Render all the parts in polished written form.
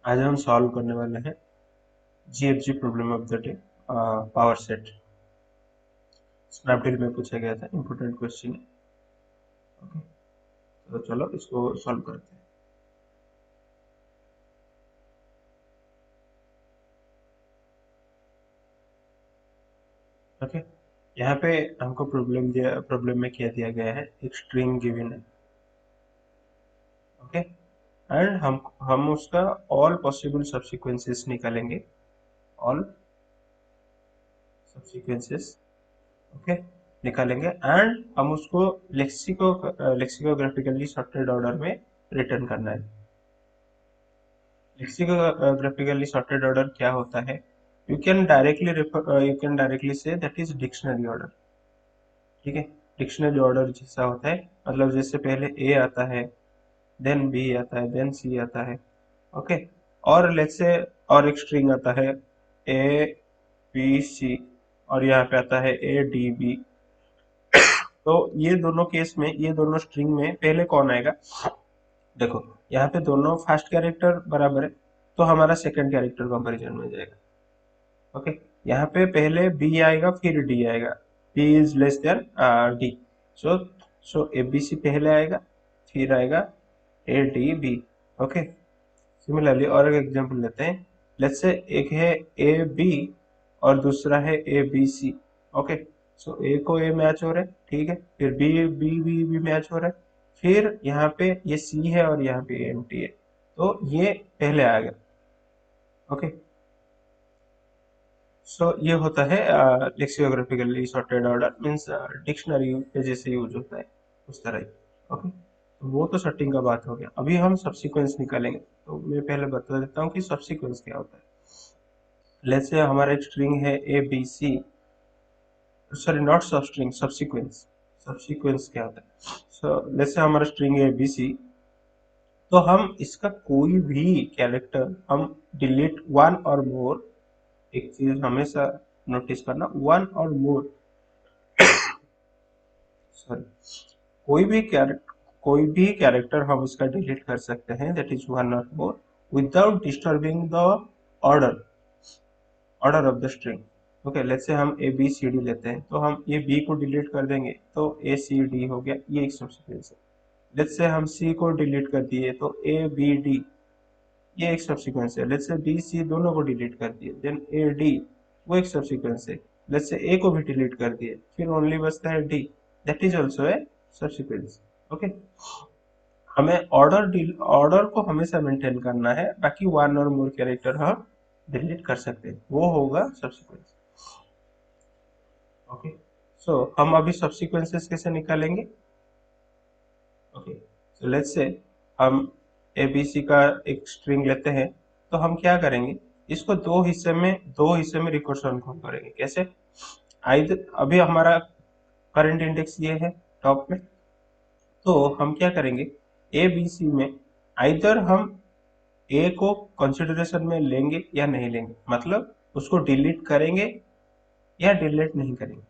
आज हम सॉल्व करने वाले हैं GFG problem of the day, power set. Snapdeal में पूछा गया था, इंपॉर्टेंट क्वेश्चन है। ओके, तो चलो इसको सॉल्व करते हैं। ओके, यहाँ पे हमको प्रॉब्लम में क्या दिया गया है, एक स्ट्रिंग गिवन है। ओके, एंड हम उसका ऑल पॉसिबल सबसीक्वेंसेस निकालेंगे, ऑल सबसीक्वेंसेस। ओके, निकालेंगे एंड हम उसको लेक्सिकोग्राफिकली सॉर्टेड ऑर्डर में रिटर्न करना है। लेक्सिकोग्राफिकली सॉर्टेड ऑर्डर क्या होता है? You can directly say that is dictionary order. ठीक है, डिक्शनरी ऑर्डर जैसा होता है, मतलब जैसे पहले ए आता है, देन बी आता है, देन सी आता है। ओके, और लेट्स से और एक स्ट्रिंग आता है ए बी सी, और यहाँ पे आता है ए डी बी। तो ये दोनों केस में, ये दोनों स्ट्रिंग में पहले कौन आएगा? देखो, यहाँ पे दोनों फर्स्ट कैरेक्टर बराबर है, तो हमारा सेकंड कैरेक्टर कंपैरिजन में जाएगा। ओके, यहाँ पे पहले बी आएगा फिर डी आएगा, B is less than D. So so A B C पहले आएगा, फिर आएगा A D B. Okay, similarly और एक एग्जांपल लेते हैं। लेट्स से एक है ए बी और दूसरा है ए बी सी। ओके, सो ए को ए मैच हो रहा है, ठीक है, फिर B B B B match हो रहा है, फिर यहाँ पे ये सी है और यहाँ पे एम टी है, तो ये पहले आ गया। ओके, सो ये होता है लेक्सियोग्राफिकली सॉर्टेड ऑर्डर, मीन्स डिक्शनरी पे जैसे यूज होता है उस तरह ही। ओके, तो वो तो सॉर्टिंग का बात हो गया। अभी हम सब्सीक्वेंस निकालेंगे, तो मैं पहले बता देता हूँ कि सब्सीक्वेंस क्या होता है। लेट्स से हमारा एक स्ट्रिंग है A B C, sorry not substring, subsequence. Subsequence क्या होता है? सो लेट्स से हमारा स्ट्रिंग है ए बी सी, तो हम इसका कोई भी कैरेक्टर हम डिलीट वन और मोर, एक चीज हमेशा नोटिस करना, वन और मोर, सॉरी, कोई भी कैरेक्टर हम इसका डिलीट कर सकते हैं, दैट इज वन और more, without disturbing the order order of the string. Okay, let's say हम ए बी सी डी लेते हैं, तो हम ये बी को डिलीट कर देंगे तो ए सी डी हो गया, ये एक सब्सीक्वेंस है। लेट्स से हम सी को डिलीट कर दिए तो ए बी डी, ये एक सब्सीक्वेंस है। लेट्स से बी सी दोनों को डिलीट कर दिए, देन ए डी, वो एक सब्सीक्वेंस है। लेट्स से ए को भी डिलीट कर दिए, फिर ओनली बचता है D, that is also a subsequence. Okay, हमें ऑर्डर को हमेशा मेंटेन करना है, बाकी वन और मोर कैरेक्टर हम डिलीट कर सकते हैं, वो होगा सब्सीक्वेंस। ओके, सो हम अभी सब्सीक्वेंसेस कैसे निकालेंगे? ओके, सो लेट्स से हम एबीसी का एक स्ट्रिंग लेते हैं, तो हम क्या करेंगे, इसको दो हिस्से में रिकर्सन कॉल करेंगे। कैसे? आइदर अभी हमारा करंट इंडेक्स ये है टॉप में, तो हम क्या करेंगे, ए बी सी में आइदर हम ए को कंसिडरेशन में लेंगे या नहीं लेंगे, मतलब उसको डिलीट करेंगे या डिलीट नहीं करेंगे।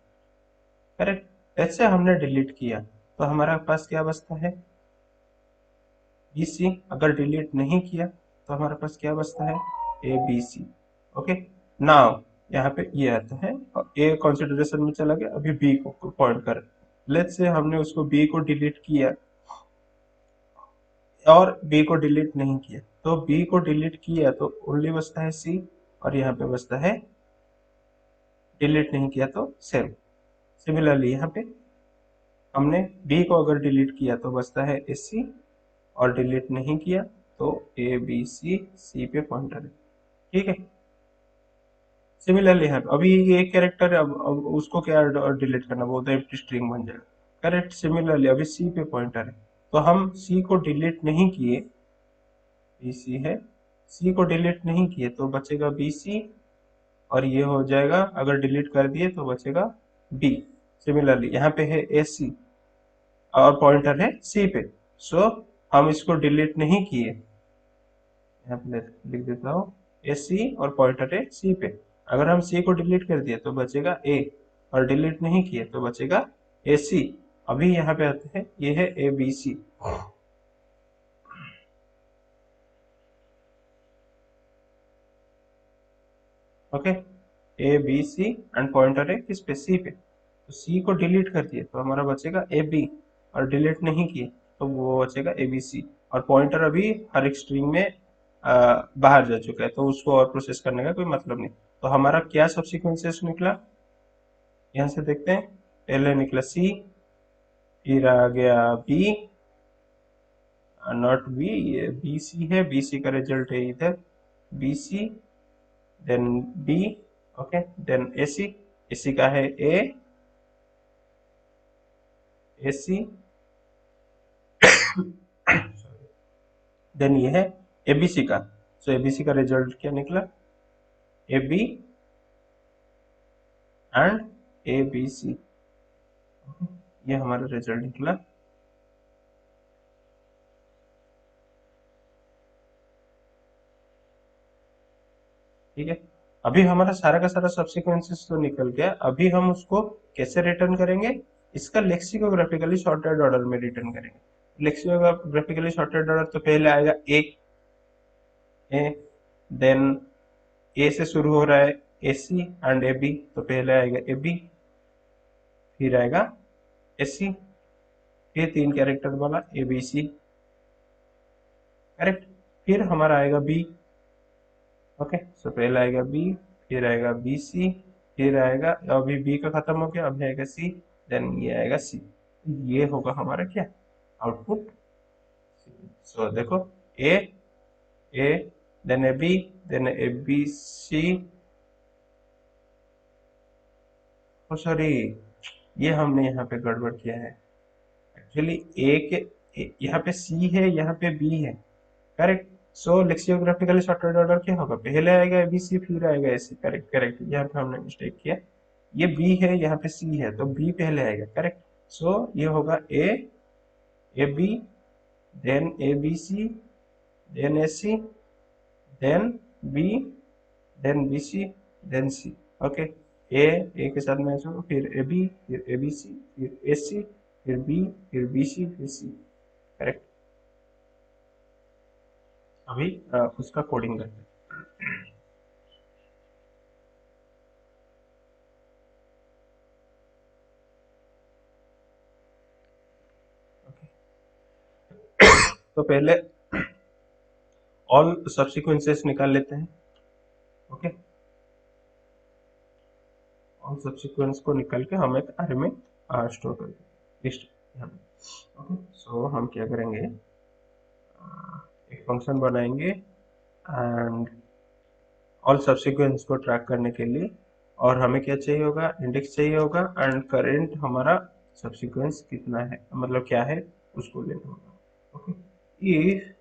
करेक्ट, ऐसे हमने डिलीट किया तो हमारा पास क्या बचता है, बी सी। अगर डिलीट नहीं किया तो हमारे पास क्या बचता है, A B C. Okay, now यहाँ पे ये आता है, और ए कंसिडरेशन में चला गया, अभी बी को पॉइंट कर, लेट्स से हमने उसको बी को डिलीट किया और बी को डिलीट नहीं किया, तो बी को डिलीट किया तो ओनली बचता है सी, और यहाँ पे बचता है, डिलीट नहीं किया तो सेम। सिमिलरली यहाँ पे हमने बी को अगर डिलीट किया तो बचता है एस सी, और डिलीट नहीं किया तो ए बी सी, सी पे पॉइंटर है। ठीक है, सिमिलरली यहाँ पे अभी ये एक कैरेक्टर है, अब उसको क्या डिलीट करना, वो तो एम्प्टी स्ट्रिंग बन जाएगा। करेक्ट, सिमिलरली अभी सी पे पॉइंटर है, तो हम सी को डिलीट नहीं किए, बी सी है, सी को डिलीट नहीं किए तो बचेगा बी सी, और ये हो जाएगा, अगर डिलीट कर दिए तो बचेगा बी। सिमिलरली यहाँ पे है ए सी और पॉइंटर है सी पे, सो हम इसको डिलीट नहीं किए, यहाँ पे लिख देता हूँ ए सी और पॉइंटर है सी पे। अगर हम सी को डिलीट कर दिए तो बचेगा ए, और डिलीट नहीं किए तो बचेगा ए सी। अभी यहाँ पे आते हैं, ये है A B C. Okay, A B C and pointer है किस पे, सी पे, तो सी को डिलीट कर दिए तो हमारा बचेगा ए बी, और डिलीट नहीं किए तो वो बचेगा ए बी सी, और पॉइंटर अभी हर एक स्ट्रिंग में बाहर जा चुका है तो उसको और प्रोसेस करने का कोई मतलब नहीं। तो हमारा क्या सब सीक्वेंसेस निकला, यहाँ से देखते हैं, पहले निकला सी, फिर आ गया बी, नॉट बी, ये बी सी है, बी सी का रिजल्ट है इधर B C, then B, okay, then A C, A C का है ए, ए सी, देन ये है एबीसी का, सो एबीसी का रिजल्ट क्या निकला, A B and A B C, ये हमारा रिजल्ट निकला। ठीक है, अभी हमारा सारा का सारा सब्सिक्वेंसेस तो निकल गया, अभी हम उसको कैसे रिटर्न करेंगे, इसका लेक्सिकोग्राफिकली सॉर्टेड ऑर्डर में रिटर्न करेंगे। लेक्सिकोग्राफिकली सॉर्टेड ऑर्डर तो पहले आएगा ए, देन ए से शुरू हो रहा है ए सी एंड ए बी, तो पहले आएगा ए बी, फिर आएगा ए सी, फिर 3 कैरेक्टर वाला ए बी सी, करेक्ट, फिर हमारा आएगा बी, ओके, सो पहले आएगा बी, फिर आएगा बी सी, फिर आएगा, अभी बी का खत्म हो गया, अभी आएगा सी, देन ये आएगा सी, ये होगा हमारा क्या आउटपुट। सो देखो A, A, then A B, then A B C, oh sorry, ये हमने यहाँ पे गड़बड़ किया है, एक्चुअली ए के यहाँ पे सी है, यहाँ पे बी है, करेक्ट, सो लेक्सियोग्राफिकली सॉर्टेड ऑर्डर क्या होगा, पहले आएगा एबीसी फिर आएगा एसी, करेक्ट करेक्ट, यहाँ पे हमने मिस्टेक किया, ये बी है यहाँ पे सी है तो बी पहले आएगा, करेक्ट, सो ये होगा A, A B, then A B C, then A C, then B, then B C, then C, okay, A के साथ मैच होगा, फिर ए बी, फिर ए बी सी, फिर ए सी, फिर बी, फिर बी सी, फिर सी, करेक्ट। अभी उसका कोडिंग करते हैं। तो पहले ऑल सब्सिक्वेंसेस निकाल लेते हैं, ओके, ऑल सब्सिक्वेंस को निकाल के हम एक अरे में स्टोर कर देंगे लिस्ट यहाँ पे, ओके, सो हम क्या करेंगे, एक फंक्शन बनाएंगे एंड ऑल सब्सिक्वेंस को ट्रैक करने के लिए, और हमें क्या चाहिए होगा, इंडेक्स चाहिए होगा एंड करेंट हमारा सब्सिक्वेंस कितना है, मतलब क्या है उसको लेना होगा, okay, if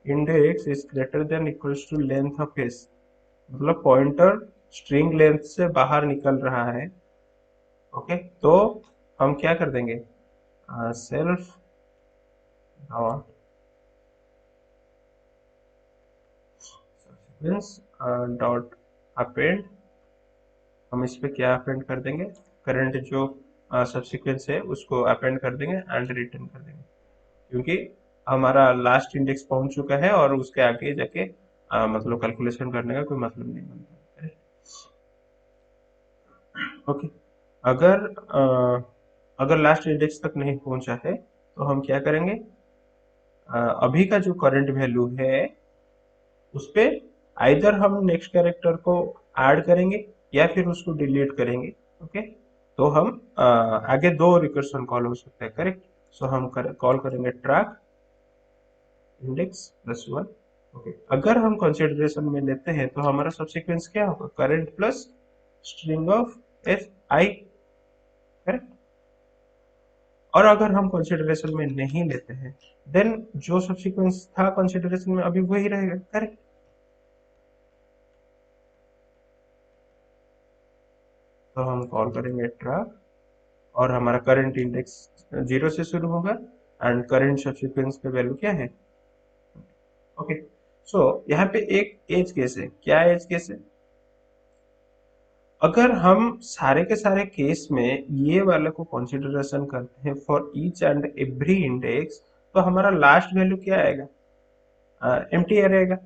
index is greater than equals to length of S, मतलब पॉइंटर स्ट्रिंग लेंथ से बाहर निकल रहा है, ओके, तो हम क्या कर देंगे, self dot subsequence dot append, हम इस पे क्या अपेंड कर देंगे, करंट जो सब्सिक्वेंस है उसको अपेंड कर देंगे एंड रिटर्न कर देंगे, क्योंकि हमारा लास्ट इंडेक्स पहुंच चुका है और उसके आगे जाके मतलब कैलकुलेशन करने का कोई मतलब नहीं बनता, ओके, अगर अगर लास्ट इंडेक्स तक नहीं पहुंचा है तो हम क्या करेंगे, अभी का जो करंट वैल्यू है उस पे आइदर हम नेक्स्ट कैरेक्टर को ऐड करेंगे या फिर उसको डिलीट करेंगे, ओके, तो हम आगे दो रिकर्सन कॉल हो सकते हैं, करेक्ट, सो हम कॉल करेंगे ट्रैक इंडेक्स प्लस 1, ओके, अगर हम कंसिडरेशन में लेते हैं तो हमारा सब्सिक्वेंस क्या होगा, current plus string of F I, correct, और अगर हम कंसिडरेशन में नहीं लेते हैं देन जो सब्सिक्वेंस था कंसिडरेशन में अभी वही रहेगा, करेक्ट, तो हम कॉल करेंगे ट्रैक और हमारा करंट इंडेक्स 0 से शुरू होगा एंड करंट सब्सिक्वेंस का वैल्यू क्या है, ओके, सो यहाँ पे एक एज केस है, क्या एज केस है, अगर हम सारे के सारे केस में ये वाले को कंसिडरेशन करते हैं for each and every index, तो हमारा लास्ट वैल्यू क्या आएगा, एम्प्टी रहेगा,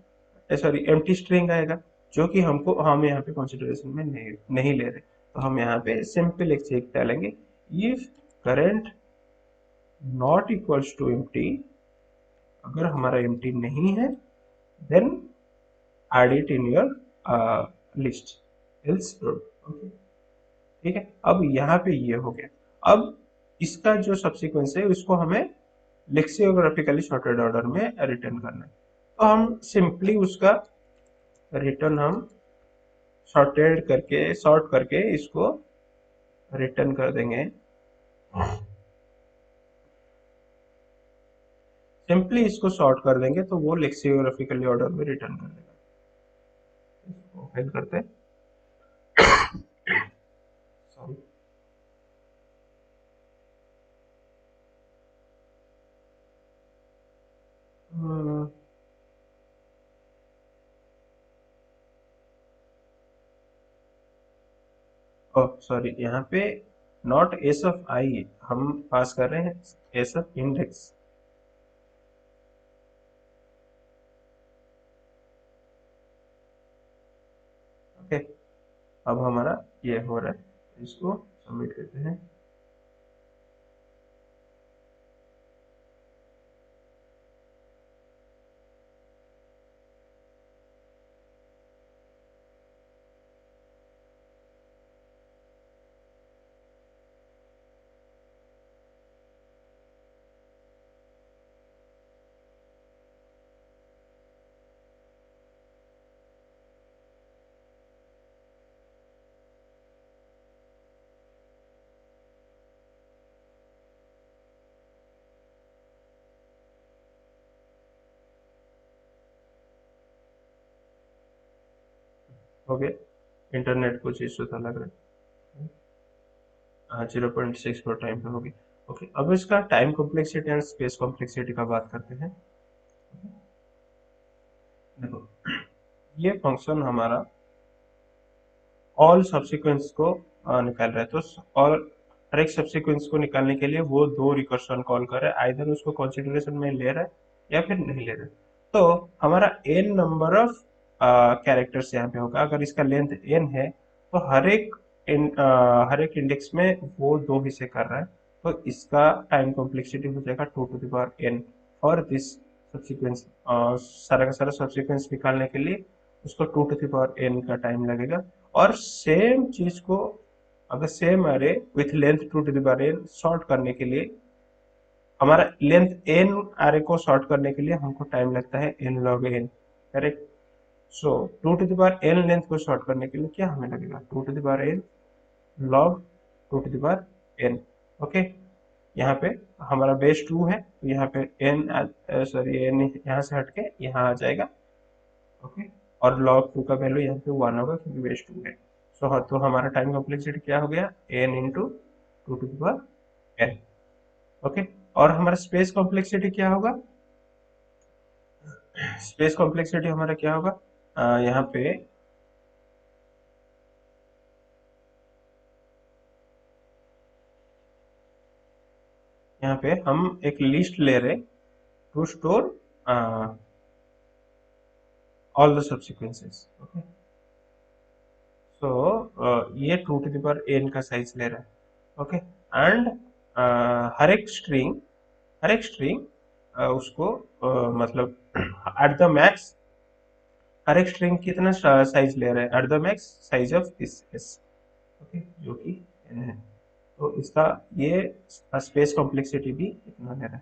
सॉरी एम्प्टी स्ट्रिंग आएगा, जो कि हम यहाँ पे कंसिडरेशन में नहीं ले रहे। तो हम यहाँ पे सिंपल एक चेक डालेंगे, if current not equals to empty, अगर हमारा एम्प्टी नहीं है then add it in your list, else okay. ठीक है, अब यहाँ पे ये हो गया। अब इसका जो सब्सिक्वेंस है उसको हमें लेक्सियोग्राफिकली सॉर्टेड ऑर्डर में रिटर्न करना है। तो हम सिंपली उसका रिटर्न हम सॉर्ट करके इसको रिटर्न कर देंगे। सिंपली इसको सॉर्ट कर देंगे तो वो लेक्सियोग्राफिकली ऑर्डर में रिटर्न कर देगा। इसको फाइल करते हैं, सॉरी। सॉरी, यहाँ पे नॉट एस ऑफ आई, हम पास कर रहे हैं एस ऑफ इंडेक्स। ओके, अब हमारा ये हो रहा है, इसको सबमिट करते हैं। हो गया, इंटरनेट कुछ इश्यू था लग रहा है। 0.64 टाइम पे होगी। ओके, अब इसका time complexity and space complexity का बात करते हैं। देखो, ये फंक्शन हमारा ऑल सब्सिक्वेंस को निकाल रहा है। तो और हर एक सब्सिक्वेंस को निकालने के लिए वो दो रिकर्शन कॉल कर रहा है, आइदर उसको कंसिडरेशन में ले रहा है या फिर नहीं ले रहा है। तो हमारा n नंबर ऑफ कैरेक्टर्स यहाँ पे होगा। अगर इसका लेंथ n है तो हर एक इंडेक्स में वो दो हिस्से कर रहा है, तो इसका टाइम कॉम्प्लेक्सिटी हो जाएगा 2 to the power n for this subsequence. सारा का सारा सब्सिक्वेंस निकालने के लिए उसको 2 to the power n का टाइम लगेगा। और सेम चीज को अगर सेम अरे with length 2 to the power n sort करने के लिए, हमारा लेंथ n अरे को सॉर्ट करने के लिए हमको टाइम लगता है n log n, correct. So 2 to the power n length को सॉर्ट करने के लिए क्या हमें लगेगा, 2 to the power n log 2 to the power n। Okay, यहाँ पे हमारा बेस 2 है तो यहाँ पे n सॉरी n यहाँ से हट के यहाँ आ जाएगा। ओके, और log 2 का वैल्यू यहाँ पे 1 होगा क्योंकि बेस 2 है। सो तो हमारा टाइम कॉम्प्लेक्सिटी क्या हो गया, n into 2 to the power n। Okay, और हमारा स्पेस कॉम्प्लेक्सिटी क्या होगा, स्पेस कॉम्प्लेक्सिटी हमारा क्या होगा, यहाँ पे हम एक लिस्ट ले रहे to store all the subsequences. Okay, so ये 2 to the power n का साइज ले रहा है। ओके, एंड हर एक स्ट्रिंग उसको मतलब एट द मैक्स हर एक स्ट्रिंग कितना साइज ले रहा है, at the max size of this S. Okay, जो कि n है। तो इसका ये स्पेस कॉम्प्लेक्सिटी भी इतना ले रहा है।